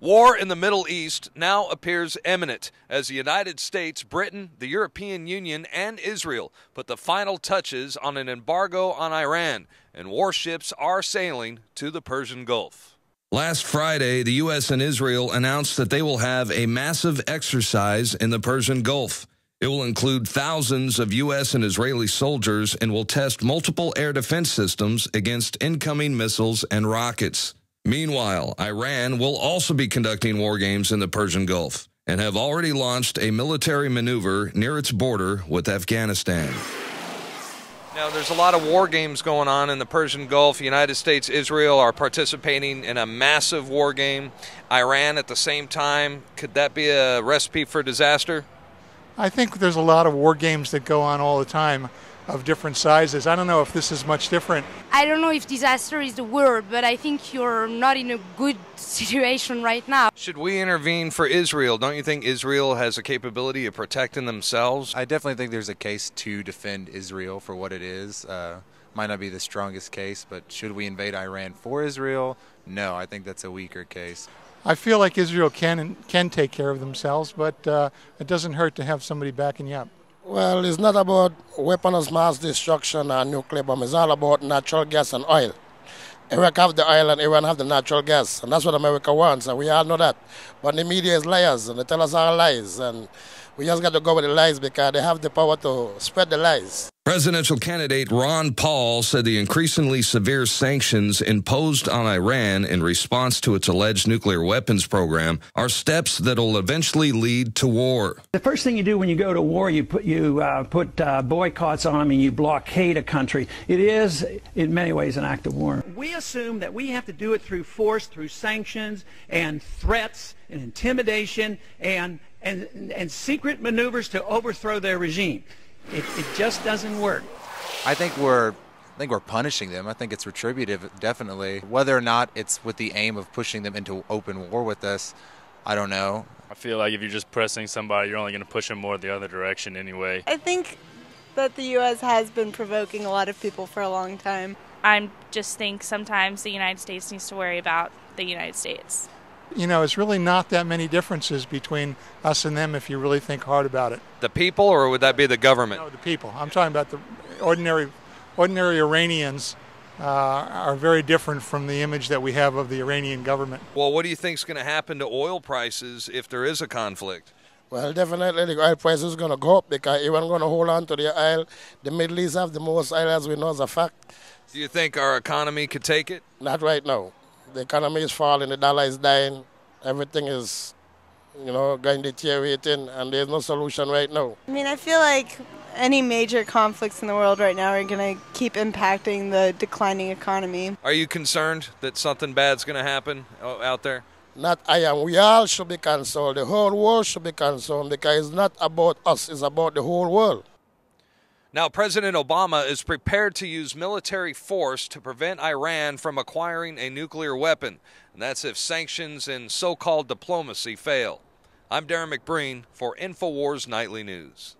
War in the Middle East now appears imminent as the United States, Britain, the European Union, and Israel put the final touches on an embargo on Iran, and warships are sailing to the Persian Gulf. Last Friday, the U.S. and Israel announced that they will have a massive exercise in the Persian Gulf. It will include thousands of U.S. and Israeli soldiers and will test multiple air defense systems against incoming missiles and rockets. Meanwhile, Iran will also be conducting war games in the Persian Gulf and have already launched a military maneuver near its border with Afghanistan. Now, there's a lot of war games going on in the Persian Gulf. The United States, Israel are participating in a massive war game. Iran at the same time. Could that be a recipe for disaster? I think there's a lot of war games that go on all the time of different sizes. I don't know if this is much different. I don't know if disaster is the word, but I think you're not in a good situation right now. Should we intervene for Israel? Don't you think Israel has a capability of protecting themselves? I definitely think there's a case to defend Israel for what it is. Might not be the strongest case, but should we invade Iran for Israel? No, I think that's a weaker case. I feel like Israel can take care of themselves, but it doesn't hurt to have somebody backing you up. Well, it's not about weapons of mass destruction or nuclear bomb. It's all about natural gas and oil. Iraq have the oil and Iran have the natural gas, and that's what America wants, and we all know that. But the media is liars, and they tell us all lies, and we just got to go with the lies because they have the power to spread the lies. Presidential candidate Ron Paul said the increasingly severe sanctions imposed on Iran in response to its alleged nuclear weapons program are steps that will eventually lead to war. The first thing you do when you go to war, you put boycotts on them and you blockade a country. It is, in many ways, an act of war. We assume that we have to do it through force, through sanctions and threats and intimidation and secret maneuvers to overthrow their regime. It just doesn't work. I think we're punishing them. I think it's retributive, definitely. Whether or not it's with the aim of pushing them into open war with us, I don't know. I feel like if you're just pressing somebody, you're only going to push them more the other direction anyway. I think that the U.S. has been provoking a lot of people for a long time. I just think sometimes the United States needs to worry about the United States. You know, it's really not that many differences between us and them if you really think hard about it. The people, or would that be the government? No, the people. I'm talking about the ordinary Iranians are very different from the image that we have of the Iranian government. Well, what do you think is going to happen to oil prices if there is a conflict? Well, definitely the oil price is going to go up because Iran going to hold on to the oil. The Middle East have the most oil, as we know, as a fact. Do you think our economy could take it? Not right now. The economy is falling, the dollar is dying, everything is, going deteriorating, and there's no solution right now. I mean, I feel like any major conflicts in the world right now are going to keep impacting the declining economy. Are you concerned that something bad's going to happen out there? Not I am. We all should be concerned. The whole world should be concerned because it's not about us, it's about the whole world. Now, President Obama is prepared to use military force to prevent Iran from acquiring a nuclear weapon. And that's if sanctions and so-called diplomacy fail. I'm Darren McBreen for InfoWars Nightly News.